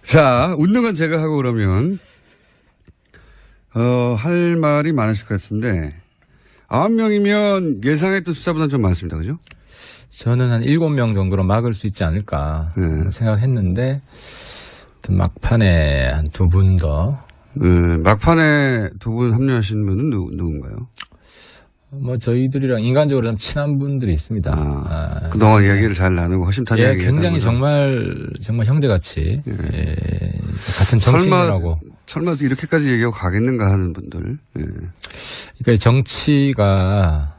자, 웃는 건 제가 하고 그러면, 할 말이 많으실 것 같은데, 9명이면 예상했던 숫자보다는 좀 많습니다. 그죠? 저는 한 7명 정도로 막을 수 있지 않을까 생각했는데, 막판에 한 2분 더. 막판에 2분 합류하신 분은 누군가요? 뭐 저희들이랑 인간적으로 좀 친한 분들이 있습니다. 그동안 이야기를 잘 나누고 허심탄회 예, 굉장히 정말 형제같이 예, 같은 정치인이라고. 설마 이렇게까지 얘기하고 가겠는가 하는 분들. 예. 그러니까 정치가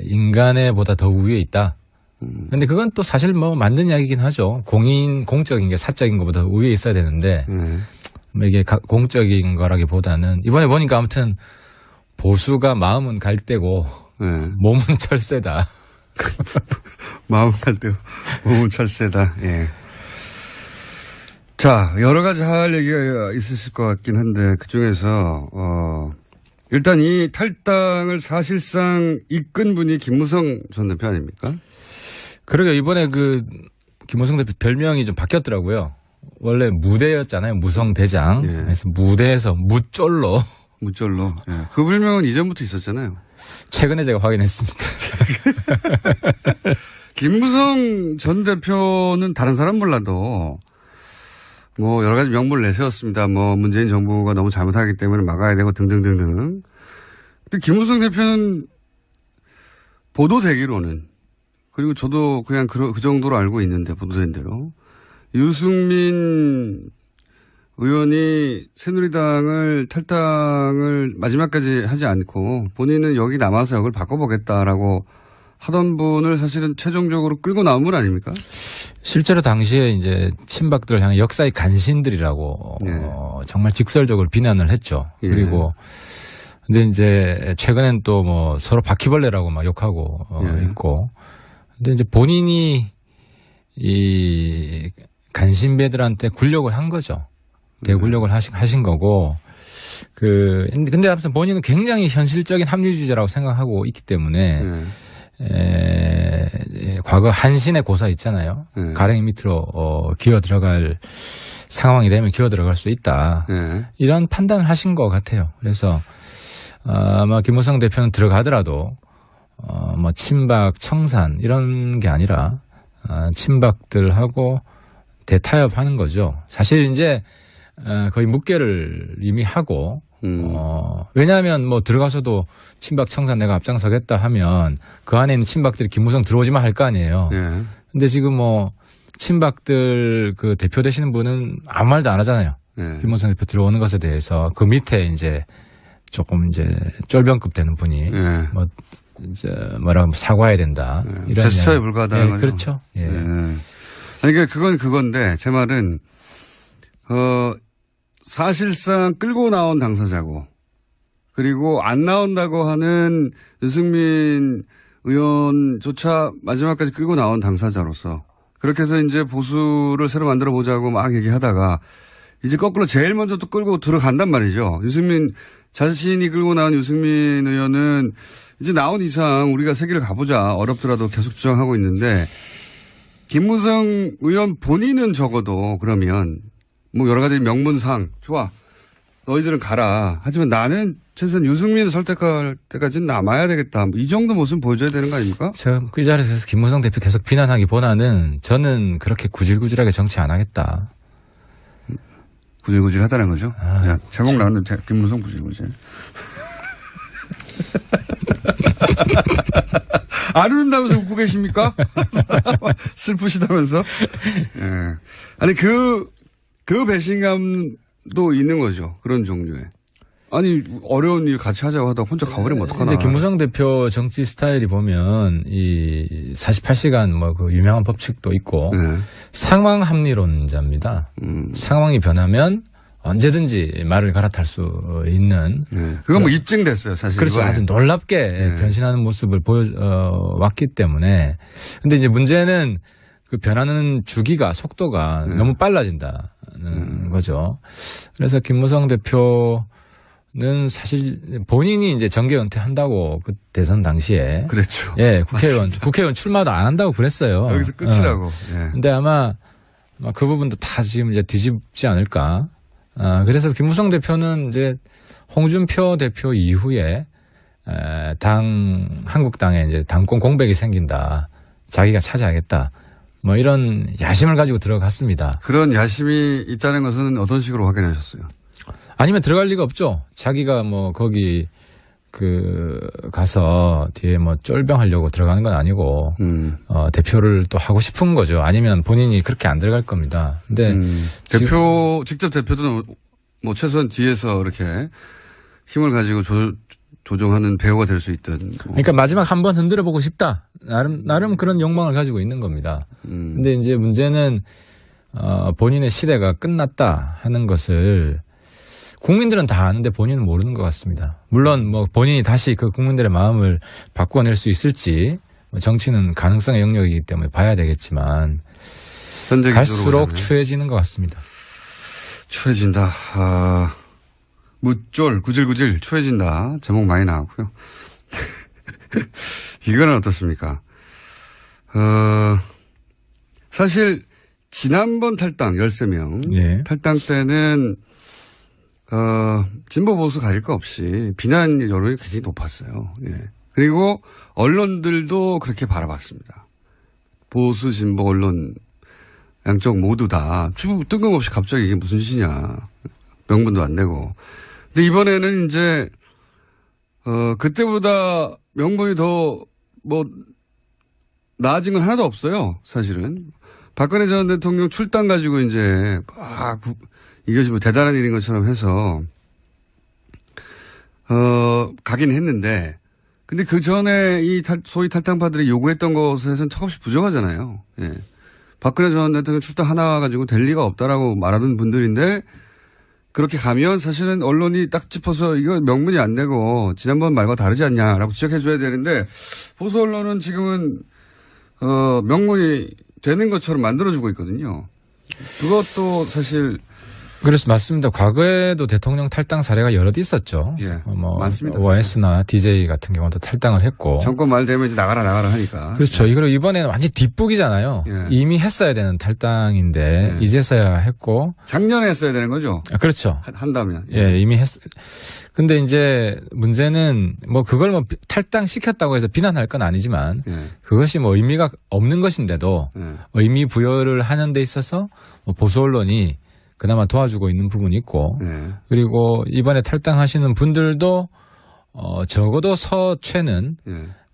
인간에 보다 더 우위에 있다. 그런데 그건 또 사실 뭐 맞는 이야기긴 하죠. 공적인 게 사적인 것보다 우위에 있어야 되는데 뭐 이게 공적인 거라기보다는 이번에 보니까 아무튼 보수가 마음은 갈대고 몸은 철새다. 마음은 갈대고 몸은 철새다. 예. 자, 여러 가지 할 얘기가 있으실 것 같긴 한데 그중에서 일단 이 탈당을 사실상 이끈 분이 김무성 전 대표 아닙니까? 그러게 이번에 김무성 대표 별명이 좀 바뀌었더라고요. 원래 무대였잖아요. 무성대장. 예. 그래서 무대에서 무쫄로. 예. 그 별명은 이전부터 있었잖아요. 최근에 제가 확인했습니다. 김무성 전 대표는 다른 사람 몰라도 뭐 여러 가지 명분을 내세웠습니다. 뭐 문재인 정부가 너무 잘못하기 때문에 막아야 되고 등등등등. 근데 김무성 대표는 보도되기로는 그리고 저도 그냥 그 정도로 알고 있는데 보도된 대로 유승민 의원이 새누리당을 탈당을 마지막까지 하지 않고 본인은 여기 남아서 역을 바꿔보겠다라고 하던 분을 사실은 최종적으로 끌고 나온 분 아닙니까? 실제로 당시에 이제 친박들을 향해 역사의 간신들이라고 정말 직설적으로 비난을 했죠. 예. 그리고 근데 이제 최근엔 또 뭐 서로 바퀴벌레라고 막 욕하고 있고. 근데 이제 본인이 이 간신배들한테 굴욕을 한 거죠. 대굴욕을 하신 거고. 근데 아무튼 본인은 굉장히 현실적인 합리주의자라고 생각하고 있기 때문에 과거 한신의 고사 있잖아요. 가랭이 밑으로 기어 들어갈 상황이 되면 기어 들어갈 수 있다. 이런 판단을 하신 것 같아요. 그래서 아마 김무성 대표는 들어가더라도 뭐 친박 청산 이런 게 아니라 친박들하고 대타협하는 거죠. 사실 이제 거의 묵계를 이미 하고 왜냐하면 뭐 들어가서도 친박 청산 내가 앞장서겠다 하면 그 안에 있는 친박들이 김무성 들어오지만 할 거 아니에요. 근데 지금 뭐 친박들 그 대표 되시는 분은 아무 말도 안 하잖아요. 김무성 대표 들어오는 것에 대해서 그 밑에 이제 조금 이제 쫄병급 되는 분이 뭐 이제 뭐라고 사과해야 된다. 이런 제스처에 불과하다는 거죠. 그렇죠. 예. 아니 그러니까 그건 그건데 제 말은 사실상 끌고 나온 당사자고 그리고 안 나온다고 하는 유승민 의원조차 마지막까지 끌고 나온 당사자로서 그렇게 해서 이제 보수를 새로 만들어 보자고 막 얘기하다가 이제 거꾸로 제일 먼저 또 끌고 들어간단 말이죠. 유승민 자신이 끌고 나온 유승민 의원은 이제 나온 이상 우리가 세기를 가보자 어렵더라도 계속 주장하고 있는데 김무성 의원 본인은 적어도 그러면 뭐 여러 가지 명분상 좋아 너희들은 가라. 하지만 나는 최소한 유승민을 설득할 때까지는 남아야 되겠다. 뭐 이 정도 모습 보여줘야 되는 거 아닙니까? 제가 그 자리에서 김무성 대표 계속 비난하기보다는 저는 그렇게 구질구질하게 정치 안 하겠다. 구질구질하다는 거죠. 제목 나왔는데 김무성 구질구질. 안 웃는다면서 웃고 계십니까? 슬프시다면서? 예. 아니 그 배신감도 있는 거죠. 그런 종류의. 아니 어려운 일 같이 하자고 하다가 혼자 가버리면 어떡하나. 근데 김무성 대표 정치 스타일이 보면 이 48시간 뭐 그 유명한 법칙도 있고 상황 합리론자입니다. 상황이 변하면 언제든지 말을 갈아탈 수 있는. 그건 뭐 입증됐어요, 사실. 그렇죠. 이번에. 아주 놀랍게 변신하는 모습을 왔기 때문에. 근데 이제 문제는 그 변하는 주기가, 속도가 너무 빨라진다는 거죠. 그래서 김무성 대표는 사실 본인이 이제 정계 은퇴한다고 그 대선 당시에. 그랬죠. 예, 국회의원 출마도 안 한다고 그랬어요. 여기서 끝이라고. 근데 아마 그 부분도 다 지금 이제 뒤집지 않을까. 그래서 김무성 대표는 이제 홍준표 대표 이후에 한국당에 이제 당권 공백이 생긴다. 자기가 차지하겠다. 뭐 이런 야심을 가지고 들어갔습니다. 그런 야심이 있다는 것은 어떤 식으로 확인하셨어요? 아니면 들어갈 리가 없죠. 자기가 뭐 거기 가서 뒤에 뭐 쫄병하려고 들어가는 건 아니고 대표를 또 하고 싶은 거죠. 아니면 본인이 그렇게 안 들어갈 겁니다. 근데 직접 대표도 뭐 최소한 뒤에서 이렇게 힘을 가지고 조종하는 배우가 될 수 있던. 그러니까 마지막 한번 흔들어 보고 싶다. 나름 그런 욕망을 가지고 있는 겁니다. 근데 이제 문제는 본인의 시대가 끝났다 하는 것을 국민들은 다 아는데 본인은 모르는 것 같습니다. 물론 뭐 본인이 다시 그 국민들의 마음을 바꿔낼 수 있을지 정치는 가능성의 영역이기 때문에 봐야 되겠지만 갈수록 추해지는 것 같습니다. 추해진다. 무쫄 구질구질 추해진다. 제목 많이 나왔고요. 이거는 어떻습니까? 사실 지난번 탈당 13명 예. 탈당 때는 진보 보수 가릴 거 없이 비난 여론이 굉장히 높았어요. 예. 그리고 언론들도 그렇게 바라봤습니다. 보수 진보 언론 양쪽 모두 다 뜬금없이 갑자기 이게 무슨 짓이냐. 명분도 안 되고. 근데 이번에는 이제 그때보다 명분이 더 뭐 나아진 건 하나도 없어요. 사실은. 박근혜 전 대통령 출당 가지고 이제 이것이 뭐 대단한 일인 것처럼 해서 가긴 했는데 근데 그 전에 이 소위 탈당파들이 요구했던 것에서는 턱없이 부족하잖아요. 예. 박근혜 전 대통령 출당 하나 가지고 될 리가 없다라고 말하던 분들인데 그렇게 가면 사실은 언론이 딱 짚어서 이거 명분이 안 되고 지난번 말과 다르지 않냐라고 지적해 줘야 되는데 보수 언론은 지금은 명분이 되는 것처럼 만들어주고 있거든요. 그것도 사실 그래서 맞습니다. 과거에도 대통령 탈당 사례가 여럿 있었죠. 예, 뭐 많습니다. OS나 DJ 같은 경우도 탈당을 했고. 정권 말 되면 이제 나가라 하니까. 그렇죠. 예. 그리고 이번에는 완전 뒷북이잖아요. 예. 이미 했어야 되는 탈당인데 이제서야 했고. 작년에 했어야 되는 거죠. 그렇죠. 한다면. 예, 이미 근데 이제 문제는 뭐 그걸 뭐 탈당 시켰다고 해서 비난할 건 아니지만 그것이 뭐 의미가 없는 것인데도 의미 부여를 하는 데 있어서 보수 언론이 그나마 도와주고 있는 부분이 있고 그리고 이번에 탈당하시는 분들도 적어도 서최는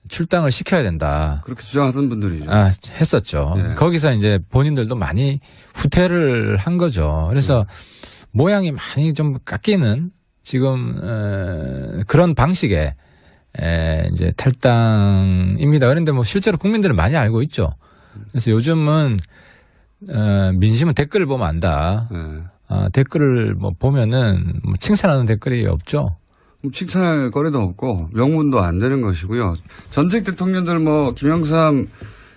출당을 시켜야 된다. 그렇게 주장하던 분들이죠. 했었죠. 거기서 이제 본인들도 많이 후퇴를 한 거죠. 그래서 모양이 많이 좀 깎이는 지금 그런 방식의 이제 탈당입니다. 그런데 뭐 실제로 국민들은 많이 알고 있죠. 그래서 요즘은 민심은 댓글을 보면 안다. 댓글을 뭐 보면은 뭐 칭찬하는 댓글이 없죠. 칭찬할 거리도 없고 명분도 안 되는 것이고요. 전직 대통령들 뭐 김영삼,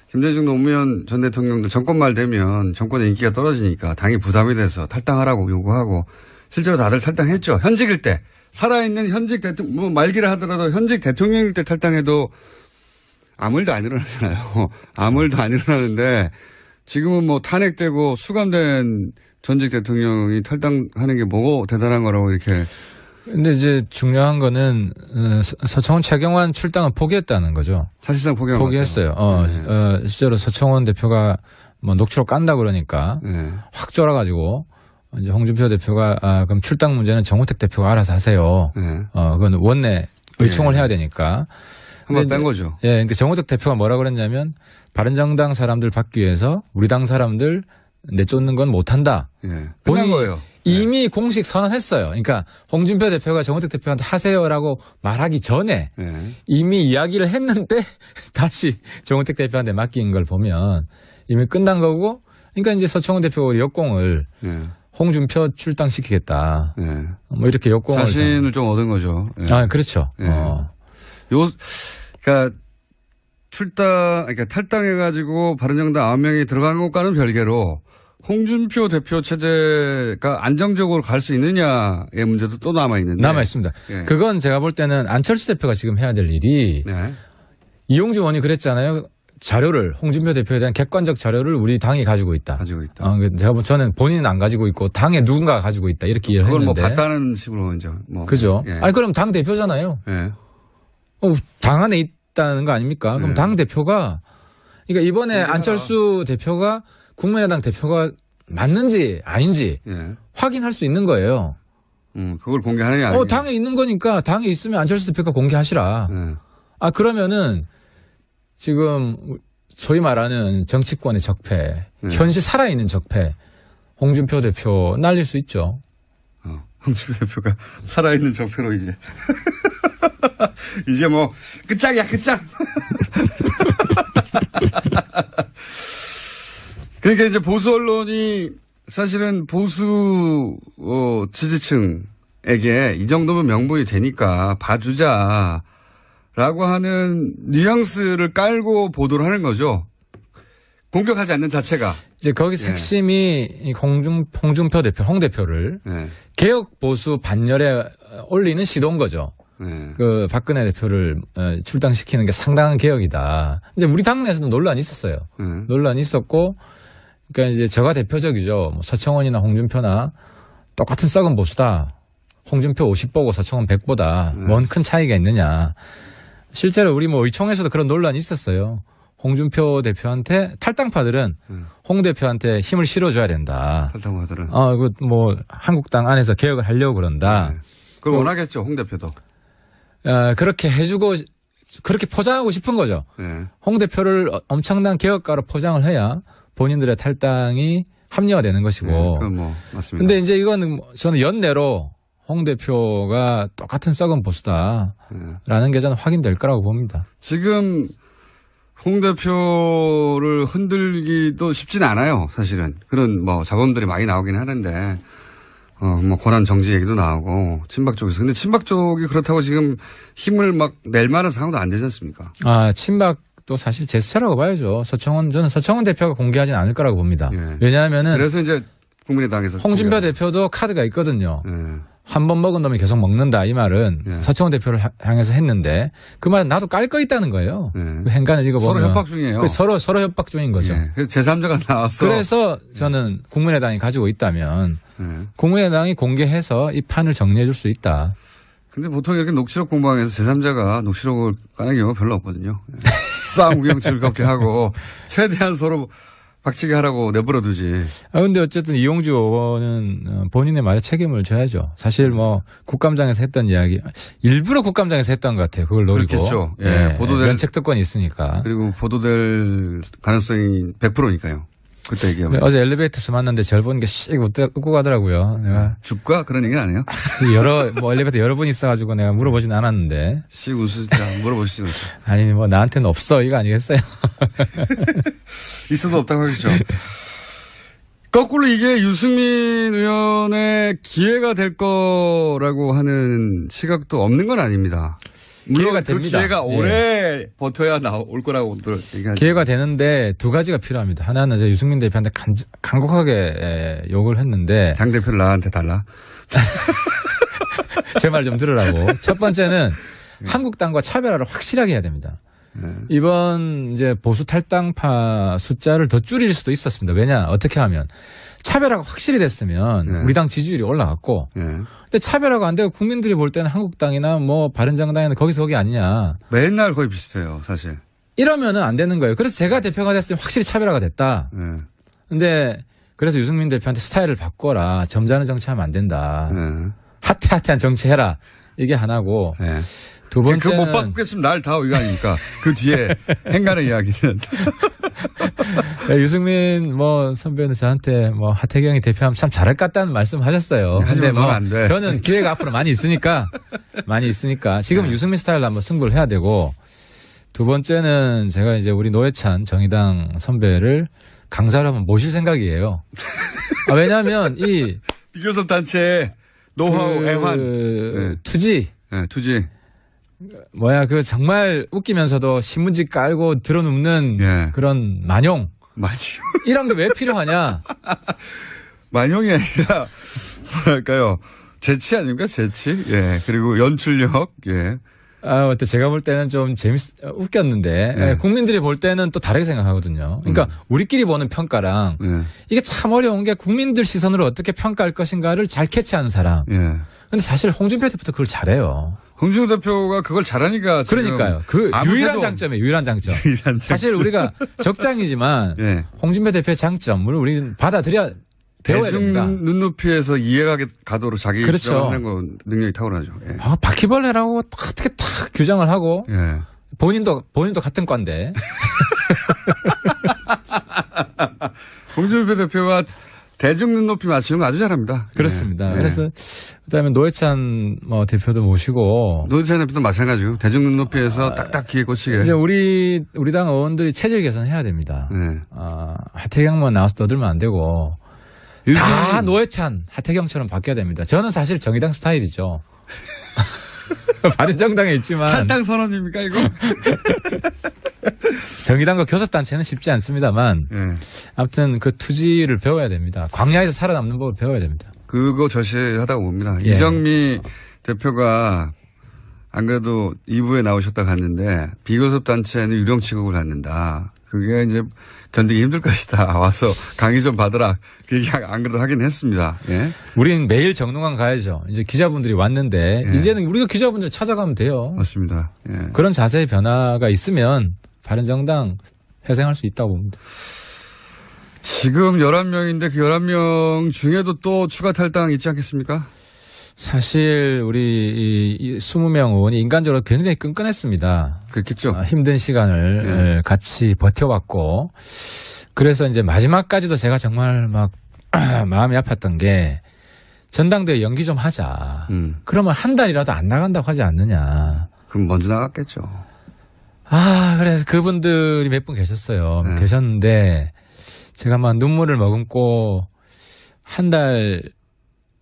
김대중 노무현 전 대통령들 정권 말 되면 정권의 인기가 떨어지니까 당이 부담이 돼서 탈당하라고 요구하고 실제로 다들 탈당했죠. 현직일 때 살아있는 현직 대통령 뭐 말기를 하더라도 현직 대통령일 때 탈당해도 아무 일도 안 일어나잖아요. 아무 일도 안 일어나는데 지금은 뭐 탄핵되고 수감된 전직 대통령이 탈당하는 게 뭐고 대단한 거라고 이렇게. 근데 이제 중요한 거는 서청원 최경환 출당은 포기했다는 거죠. 사실상 포기했어요. 실제로 서청원 대표가 뭐 녹취록 깐다 그러니까 확 쫄아가지고 이제 홍준표 대표가 그럼 출당 문제는 정우택 대표가 알아서 하세요. 그건 원내 의총을 해야 되니까. 한번 뺀 거죠. 예, 그러니까 정우택 대표가 뭐라 그랬냐면 바른정당 사람들 받기 위해서 우리 당 사람들 내쫓는 건 못한다. 끝난 거예요. 이미 공식 선언했어요. 그러니까 홍준표 대표가 정우택 대표한테 하세요라고 말하기 전에 이미 이야기를 했는데 다시 정우택 대표한테 맡긴 걸 보면 이미 끝난 거고 그러니까 이제 서청원 대표가 역공을 홍준표 출당시키겠다. 뭐 이렇게 역공을. 자신을 좀 얻은 거죠. 그렇죠. 그러니까 그러니까 탈당해가지고 바른정당 9명이 들어간 것과는 별개로 홍준표 대표 체제가 안정적으로 갈 수 있느냐의 문제도 또 남아있는데. 남아있습니다. 그건 제가 볼 때는 안철수 대표가 지금 해야 될 일이 이용주 의원이 그랬잖아요. 자료를 홍준표 대표에 대한 객관적 자료를 우리 당이 가지고 있다. 가지고 있다. 제가 저는 본인은 안 가지고 있고 당에 누군가가 가지고 있다 이렇게 이해를 그걸 했는데. 뭐 봤다는 식으로 이제 뭐. 그죠. 예. 아니 그럼 당 대표잖아요. 예. 당 안에 있다는 거 아닙니까? 그럼 예. 당 대표가 그러니까 이번에 안철수 대표가 국민의당 대표가 맞는지 아닌지 예. 확인할 수 있는 거예요. 그걸 공개하느냐 아니냐. 당에 있는 거니까 당에 있으면 안철수 대표가 공개하시라. 예. 그러면은 지금 소위 말하는 정치권의 적폐, 현실 살아있는 적폐, 홍준표 대표 날릴 수 있죠. 홍준표 대표가 살아있는 적폐로 이제. 이제 뭐, 끝장이야, 끝장! 그러니까 이제 보수 언론이 사실은 보수, 지지층에게 이 정도면 명분이 되니까 봐주자. 라고 하는 뉘앙스를 깔고 보도를 하는 거죠. 공격하지 않는 자체가. 이제 거기서 핵심이 홍준표 대표, 홍 대표를 개혁 보수 반열에 올리는 시도인 거죠. 그 박근혜 대표를 출당시키는 게 상당한 개혁이다. 이제 우리 당내에서도 논란이 있었어요. 논란이 있었고, 그러니까 이제 저가 대표적이죠. 뭐 서청원이나 홍준표나 똑같은 썩은 보수다. 홍준표 50보고 서청원 100보다 뭔 큰 차이가 있느냐. 실제로 우리 뭐 의총에서도 그런 논란이 있었어요. 홍준표 대표한테 탈당파들은 홍 대표한테 힘을 실어줘야 된다. 탈당파들은. 뭐 한국당 안에서 개혁을 하려고 그런다. 그걸 원하겠죠, 홍 대표도. 그렇게 해주고 그렇게 포장하고 싶은 거죠. 홍 대표를 엄청난 개혁가로 포장을 해야 본인들의 탈당이 합리화되는 것이고. 그건 뭐 맞습니다. 근데 이제 이거는 저는 연내로 홍 대표가 똑같은 썩은 보수다라는 게 저는 확인될 거라고 봅니다. 지금 홍 대표를 흔들기도 쉽진 않아요, 사실은. 그런 뭐 자본들이 많이 나오긴 하는데, 뭐 권한 정지 얘기도 나오고 친박 쪽에서. 근데 친박 쪽이 그렇다고 지금 힘을 막 낼 만한 상황도 안 되지 않습니까? 친박도 사실 제스처라고 봐야죠. 저는 서청원 대표가 공개하진 않을 거라고 봅니다. 왜냐하면은 그래서 이제 국민의당에서 홍준표 대표도 카드가 있거든요. 한 번 먹은 놈이 계속 먹는다 이 말은 서청원 대표를 향해서 했는데 그 말은 나도 깔 거 있다는 거예요. 그 행간을 읽어보면 서로 협박 중이에요. 서로 협박 중인 거죠. 그래서 제3자가 나와서 그래서 저는 국민의당이 가지고 있다면 국민의당이 공개해서 이 판을 정리해 줄 수 있다. 근데 보통 이렇게 녹취록 공방에서 제3자가 녹취록을 까는 경우가 별로 없거든요. 싸움 구경 즐겁게 하고 최대한 서로 박치기 하라고 내버려두지. 근데 어쨌든 이용주 의원은 본인의 말에 책임을 져야죠. 사실 뭐 국감장에서 했던 이야기 일부러 국감장에서 했던 것 같아요. 그걸 노리고. 그렇겠죠. 보도될 면책 특권이 있으니까. 그리고 보도될 가능성이 100%니까요. 그때 얘기하면. 어제 엘리베이터에서 만났는데 절 보는 게 씩 웃고 가더라고요. 내가 죽가 그런 얘기는 안 해요? 엘리베이터 여러 번 있어가지고 내가 물어보진 않았는데. 씩 웃으자 물어보시지 마세요. 아니 뭐 나한테는 없어 이거 아니겠어요? 있어도 없다고 하겠죠. 거꾸로 이게 유승민 의원의 기회가 될 거라고 하는 시각도 없는 건 아닙니다. 물론 기회가 그 됩니다. 기회가 오래 버텨야 올 거라고들 얘기하죠. 기회가 되는데 두 가지가 필요합니다. 하나는 이제 유승민 대표한테 간곡하게 욕을 했는데 당 대표를 나한테 달라. 제 말 좀 들으라고. 첫 번째는 한국당과 차별화를 확실하게 해야 됩니다. 이번 이제 보수 탈당파 숫자를 더 줄일 수도 있었습니다. 왜냐 어떻게 하면 차별화가 확실히 됐으면 우리 당 지지율이 올라갔고 근데 차별화가 안 되고 국민들이 볼 때는 한국당이나 뭐 바른정당이나 거기서 거기 아니냐. 맨날 거의 비슷해요 사실. 이러면은 안 되는 거예요. 그래서 제가 대표가 됐으면 확실히 차별화가 됐다. 근데 그래서 유승민 대표한테 스타일을 바꿔라. 점잖은 정치하면 안 된다. 핫한 정치해라. 이게 하나고 두 번째는 그거 못 바꾸겠으면 날 다 이거 아닙니까? 그 뒤에 행간의 이야기는. 유승민 선배는 저한테 하태경이 대표하면 참 잘할 것 같다는 말씀하셨어요. 근데 안 돼. 저는 기회가 앞으로 많이 있으니까 지금 유승민 스타일로 한번 승부를 해야 되고 두 번째는 제가 이제 우리 노회찬 정의당 선배를 강사로 한번 모실 생각이에요. 왜냐하면 이 비교섭 단체 노하우 애환 투지. 투지. 정말 웃기면서도 신문지 깔고 들어눕는 그런 만용. 이런 게 왜 필요하냐. 만용이 아니라, 뭐랄까요. 재치 아닙니까? 재치? 그리고 연출력. 또 제가 볼 때는 좀 웃겼는데 네. 국민들이 볼 때는 또 다르게 생각하거든요. 그러니까 우리끼리 보는 평가랑 이게 참 어려운 게 국민들 시선으로 어떻게 평가할 것인가를 잘 캐치하는 사람. 근데 사실 홍준표 대표도 그걸 잘해요. 홍준표 대표가 그걸 잘하니까 지금 그러니까요. 그 유일한 장점이에요. 유일한 장점. 사실 우리가 적장이지만 홍준표 대표의 장점을 우리는 받아들여야 배워야 됩니다. 대중 눈높이에서 이해가 가도록 자기 그렇죠. 주장을 하는 건 능력이 탁월하죠. 예. 바퀴벌레라고 어떻게 딱 규정을 하고 본인도 같은 과인데. 홍준표 대표가 대중 눈높이 맞추는 거 아주 잘합니다. 그렇습니다. 그래서 그다음에 노회찬 대표도 모시고 노회찬 대표도 마찬가지고 대중 눈높이에서 딱딱 귀에 꽂히게. 이제 우리 당 의원들이 체질 개선해야 됩니다. 하태경만 나와서 떠들면 안 되고 다 노회찬, 하태경처럼 바뀌어야 됩니다. 저는 사실 정의당 스타일이죠. 바른정당에 있지만 탈당 선언입니까 이거? 정의당과 교섭단체는 쉽지 않습니다만 아무튼 그 투지를 배워야 됩니다. 광야에서 살아남는 법을 배워야 됩니다. 그거 절실하다고 봅니다. 이정미 대표가 안 그래도 2부에 나오셨다 갔는데 비교섭단체는 유령 취급을 갖는다. 그게 이제 견디기 힘들 것이다. 와서 강의 좀 받으라. 그 얘기 안 그래도 하긴 했습니다. 우린 매일 정릉원 가야죠. 이제 기자분들이 왔는데 이제는 우리가 기자분들 찾아가면 돼요. 맞습니다. 그런 자세의 변화가 있으면 바른정당 회생할 수 있다고 봅니다. 지금 11명인데 그 11명 중에도 또 추가 탈당 있지 않겠습니까? 사실 우리 이 20명 의원이 인간적으로 굉장히 끈끈했습니다. 그렇겠죠. 힘든 시간을 같이 버텨왔고 그래서 이제 마지막까지도 제가 정말 막 마음이 아팠던 게 전당대회 연기 좀 하자. 그러면 한 달이라도 안 나간다고 하지 않느냐. 그럼 먼저 나갔겠죠. 그래서 그분들이 몇 분 계셨어요. 계셨는데 제가 막 눈물을 머금고 한 달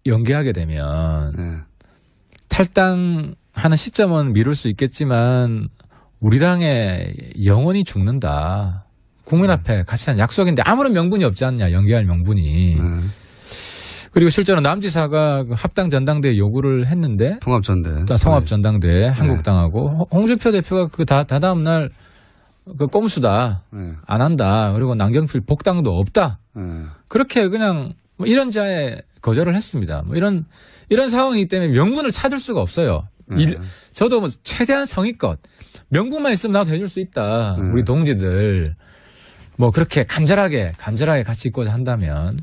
연기하게 되면 탈당하는 시점은 미룰 수 있겠지만 우리 당에 영원히 죽는다. 국민 앞에 같이 한 약속인데 아무런 명분이 없지 않냐. 연기할 명분이. 그리고 실제로 남지사가 합당 전당대회 요구를 했는데 통합전당대회 한국당하고 홍준표 대표가 그 다다음 날 그 꼼수다. 안 한다. 그리고 남경필 복당도 없다. 그렇게 그냥 이런 자에 거절을 했습니다. 이런 상황이기 때문에 명분을 찾을 수가 없어요. 저도 최대한 성의껏 명분만 있으면 나도 해줄 수 있다. 우리 동지들 그렇게 간절하게 같이 있고자 한다면.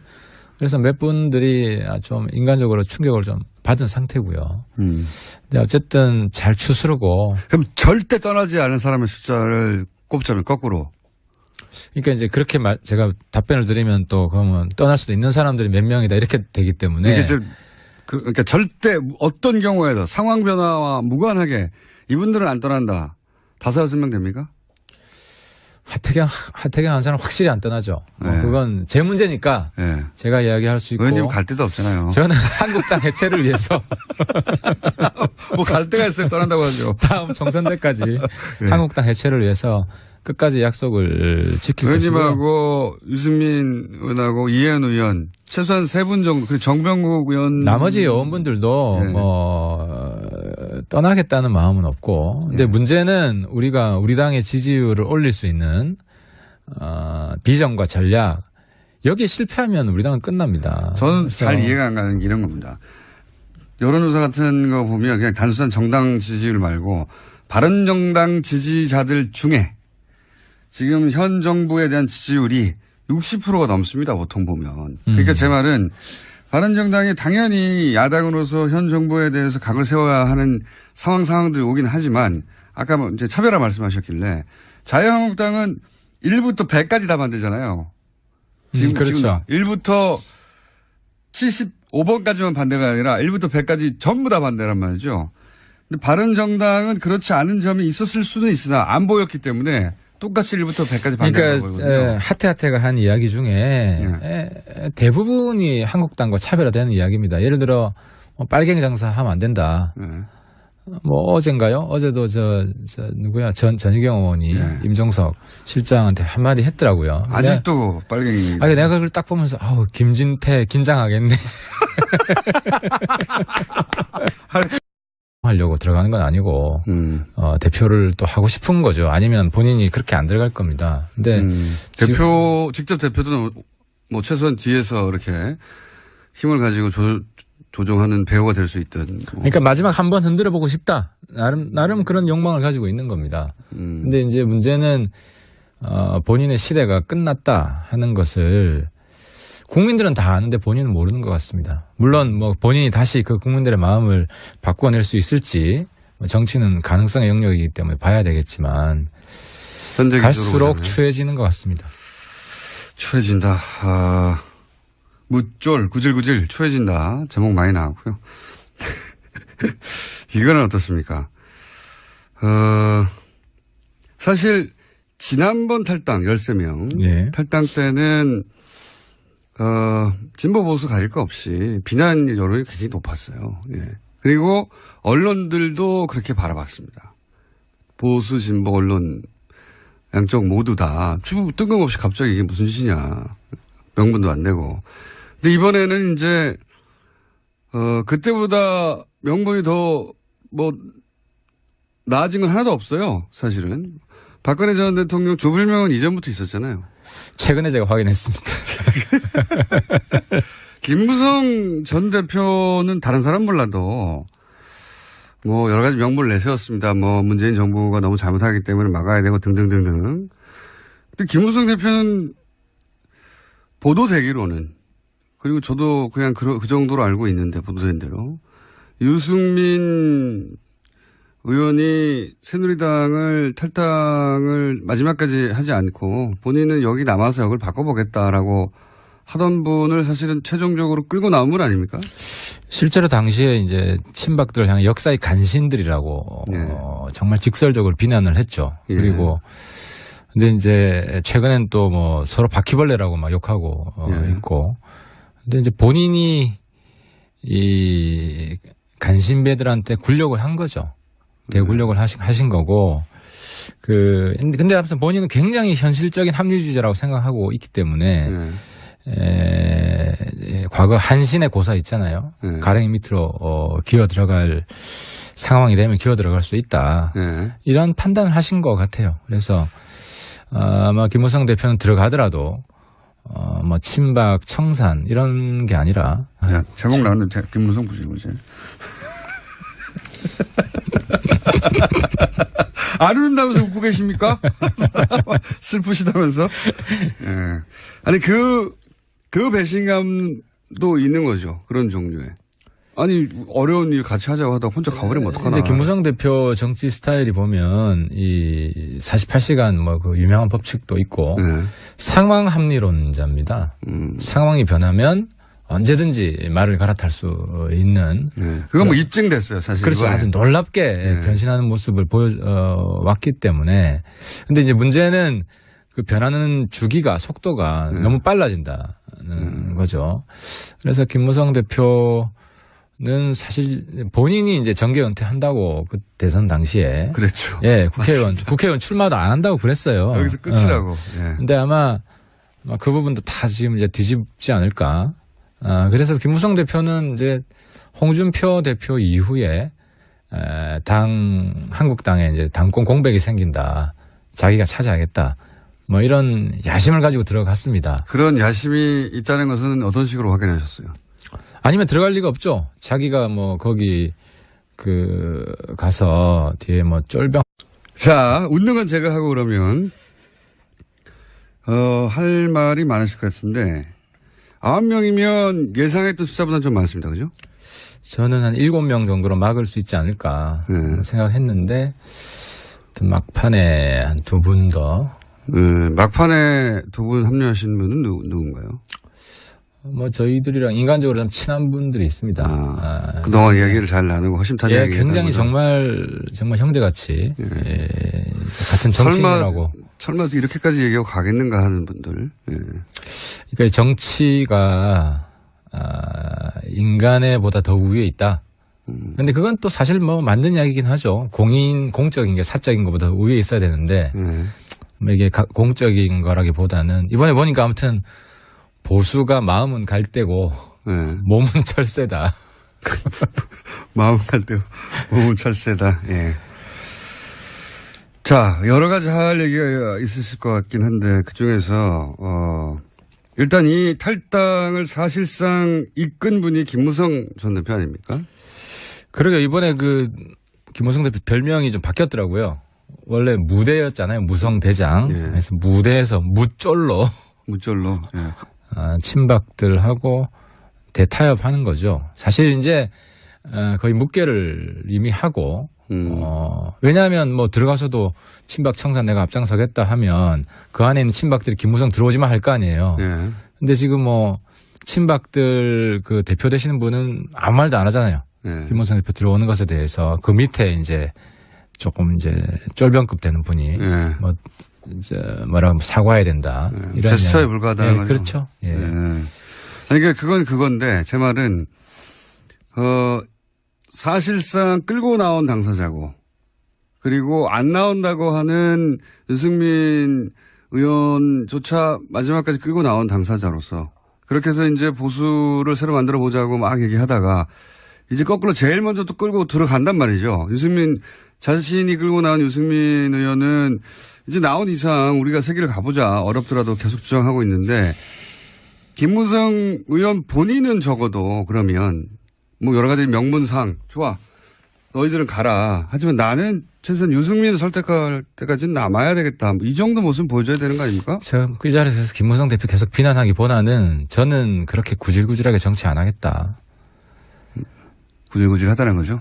그래서 몇 분들이 좀 인간적으로 충격을 좀 받은 상태고요. 근데 어쨌든 잘 추스르고. 그럼 절대 떠나지 않은 사람의 숫자를 꼽자면 거꾸로. 그러니까 이제 그렇게 제가 답변을 드리면 또 그러면 떠날 수도 있는 사람들이 몇 명이다 이렇게 되기 때문에. 이게 그러니까 절대 어떤 경우에도 상황 변화와 무관하게 이분들은 안 떠난다. 5-6명 됩니까? 하태경 한 사람 확실히 안 떠나죠. 그건 제 문제니까 제가 이야기할 수 있고. 의원님 갈 데도 없잖아요. 저는 한국당 해체를 위해서. 갈 데가 있어요. 떠난다고 하죠. 다음 총선 때까지 한국당 해체를 위해서 끝까지 약속을 지킬 것이고요. 의원님하고 유승민 의원하고 이해은 의원 최소한 3분 정도 그리고 정병국 의원 나머지 의원분들도 떠나겠다는 마음은 없고 근데 문제는 우리가 우리 당의 지지율을 올릴 수 있는 비전과 전략 여기에 실패하면 우리 당은 끝납니다. 저는 잘 이해가 안 가는 게 이런 겁니다. 여론조사 같은 거 보면 그냥 단순한 정당 지지율 말고 바른정당 지지자들 중에 지금 현 정부에 대한 지지율이 60%가 넘습니다. 보통 보면. 그러니까 제 말은 바른정당이 당연히 야당으로서 현 정부에 대해서 각을 세워야 하는 상황들이 오긴 하지만 아까 이제 차별화 말씀하셨길래 자유한국당은 1부터 100까지 다 반대잖아요. 지금 그렇죠. 1부터 75번까지만 반대가 아니라 1부터 100까지 전부 다 반대란 말이죠. 근데 바른정당은 그렇지 않은 점이 있었을 수는 있으나 안 보였기 때문에 똑같이 1부터 100까지 반대하는 거거든요. 그러니까 하태가 한 이야기 중에 대부분이 한국당과 차별화되는 이야기입니다. 예를 들어 빨갱이 장사하면 안 된다. 어젠가요? 어제도 누구야? 전희경 의원이 임종석 실장한테 한마디 했더라고요. 아직도 빨갱이. 내가 그걸 딱 보면서 김진태 긴장하겠네. 하려고 들어가는 건 아니고 대표를 또 하고 싶은 거죠. 아니면 본인이 그렇게 안 들어갈 겁니다. 근데 직접 대표도 뭐 최소한 뒤에서 이렇게 힘을 가지고 조종하는 배우가 될 수 있던. 그러니까 마지막 한번 흔들어 보고 싶다. 나름 그런 욕망을 가지고 있는 겁니다. 근데 이제 문제는 본인의 시대가 끝났다 하는 것을 국민들은 다 아는데 본인은 모르는 것 같습니다. 물론 뭐 본인이 다시 그 국민들의 마음을 바꿔낼 수 있을지 정치는 가능성의 영역이기 때문에 봐야 되겠지만 갈수록 추해지는 것 같습니다. 추해진다. 무쫄 구질구질 추해진다. 제목 많이 나왔고요. 이거는 어떻습니까? 사실 지난번 탈당 13명 예. 탈당 때는 진보 보수 가릴 거 없이 비난 여론이 굉장히 높았어요. 예. 그리고 언론들도 그렇게 바라봤습니다. 보수 진보 언론 양쪽 모두 다 뜬금없이 갑자기 이게 무슨 짓이냐. 명분도 안 되고. 근데 이번에는 이제 그때보다 명분이 더 나아진 건 하나도 없어요. 사실은. 박근혜 전 대통령 주불명은 이전부터 있었잖아요. 최근에 제가 확인했습니다. 김무성 전 대표는 다른 사람 몰라도 뭐 여러 가지 명분을 내세웠습니다. 뭐 문재인 정부가 너무 잘못하기 때문에 막아야 되고 등등등등. 근데 김무성 대표는 보도되기로는 그리고 저도 그냥 그 정도로 알고 있는데 보도된 대로 유승민 의원이 새누리당을 탈당을 마지막까지 하지 않고 본인은 여기 남아서 역을 바꿔보겠다라고 하던 분을 사실은 최종적으로 끌고 나온 분 아닙니까? 실제로 당시에 이제 친박들을 향해 역사의 간신들이라고 예. 정말 직설적으로 비난을 했죠. 예. 그리고 근데 이제 최근엔 또 뭐 서로 바퀴벌레라고 막 욕하고 예. 있고. 근데 이제 본인이 이 간신배들한테 굴욕을 한 거죠. 대굴욕을 하신 거고. 근데 아무튼 본인은 굉장히 현실적인 합리주의자라고 생각하고 있기 때문에 과거 한신의 고사 있잖아요. 가랭이 밑으로 기어 들어갈 상황이 되면 기어 들어갈 수 있다. 이런 판단을 하신 것 같아요. 그래서 아마 김무성 대표는 들어가더라도 뭐 친박, 청산 이런 게 아니라. 야, 제목 나왔는데 김무성 부지구지. 안 웃는다면서 웃고 계십니까? 슬프시다면서? 예. 아니, 그 배신감도 있는 거죠. 그런 종류의. 아니, 어려운 일 같이 하자고 하다가 혼자 가버리면 어떡하나. 근데 김무성 대표 정치 스타일이 보면 이 48시간 뭐 그 유명한 법칙도 있고 상황 합리론자입니다. 상황이 변하면 언제든지 말을 갈아탈 수 있는. 그건 뭐 입증됐어요, 사실. 그렇죠. 이번에. 아주 놀랍게 변신하는 모습을 왔기 때문에. 근데 이제 문제는 그 변하는 주기가, 속도가 너무 빨라진다는 거죠. 그래서 김무성 대표는 사실 본인이 이제 정계 은퇴한다고 그 대선 당시에. 그랬죠. 예, 국회의원 출마도 안 한다고 그랬어요. 여기서 끝이라고. 예. 근데 아마 그 부분도 다 지금 이제 뒤집지 않을까. 그래서 김무성 대표는 이제 홍준표 대표 이후에 한국당에 이제 당권 공백이 생긴다. 자기가 차지하겠다. 뭐 이런 야심을 가지고 들어갔습니다. 그런 야심이 있다는 것은 어떤 식으로 확인하셨어요? 아니면 들어갈 리가 없죠. 자기가 뭐 거기 가서 뒤에 뭐 쫄병. 자, 웃는 건 제가 하고 그러면 할 말이 많으실 것 같은데 9명이면 예상했던 숫자보다는 좀 많습니다. 그죠? 저는 한 7명 정도로 막을 수 있지 않을까 생각했는데 막판에 한 2분 더. 막판에 2분 합류하신 분은 누군가요? 뭐 저희들이랑 인간적으로 좀 친한 분들이 있습니다. 그동안 이야기를 잘 나누고 허심탄회하게. 굉장히 정말 형제같이 같은 정치인이라고. 설마 이렇게까지 얘기하고 가겠는가 하는 분들. 예. 그러니까 정치가 인간에 보다 더 우위에 있다. 그런데 그건 또 사실 뭐 맞는 이야기긴 하죠. 공적인 게 사적인 것보다 우위에 있어야 되는데 이게 공적인 거라기보다는 이번에 보니까 아무튼 보수가 마음은 갈대고 몸은 철새다. 마음 갈 때 몸은 철새다. 예. 자, 여러 가지 할 얘기가 있으실 것 같긴 한데 그중에서 일단 이 탈당을 사실상 이끈 분이 김무성 전 대표 아닙니까? 그러게 이번에 그 김무성 대표 별명이 좀 바뀌었더라고요. 원래 무대였잖아요. 무성대장. 예. 그래서 무대에서 무쫄로 예. 친박들하고 대타협하는 거죠. 사실 이제 거의 묵계를 이미 하고 왜냐하면 뭐 들어가서도 친박 청산 내가 앞장서겠다 하면 그 안에 있는 친박들이 김무성 들어오지만 할 거 아니에요. 예. 근데 지금 뭐 친박들 그 대표 되시는 분은 아무 말도 안 하잖아요. 예. 김무성 대표 들어오는 것에 대해서 그 밑에 이제 조금 이제 쫄병급 되는 분이 예. 뭐 이제 뭐라고 사과해야 된다. 예. 이런 제스처에 불과하다는 예, 거죠. 그렇죠. 예. 예. 아니 그러니까 그건 그건데 제 말은 사실상 끌고 나온 당사자고 그리고 안 나온다고 하는 유승민 의원조차 마지막까지 끌고 나온 당사자로서 그렇게 해서 이제 보수를 새로 만들어 보자고 막 얘기하다가 이제 거꾸로 제일 먼저 또 끌고 들어간단 말이죠. 유승민 자신이 끌고 나온 유승민 의원은 이제 나온 이상 우리가 세기를 가보자 어렵더라도 계속 주장하고 있는데 김무성 의원 본인은 적어도 그러면 뭐 여러 가지 명분상 좋아 너희들은 가라. 하지만 나는 최소한 유승민을 설득할 때까지는 남아야 되겠다. 이 정도 모습 보여줘야 되는 거 아닙니까? 제가 그 자리에서 김무성 대표 계속 비난하기보다는 저는 그렇게 구질구질하게 정치 안 하겠다. 구질구질하다는 거죠.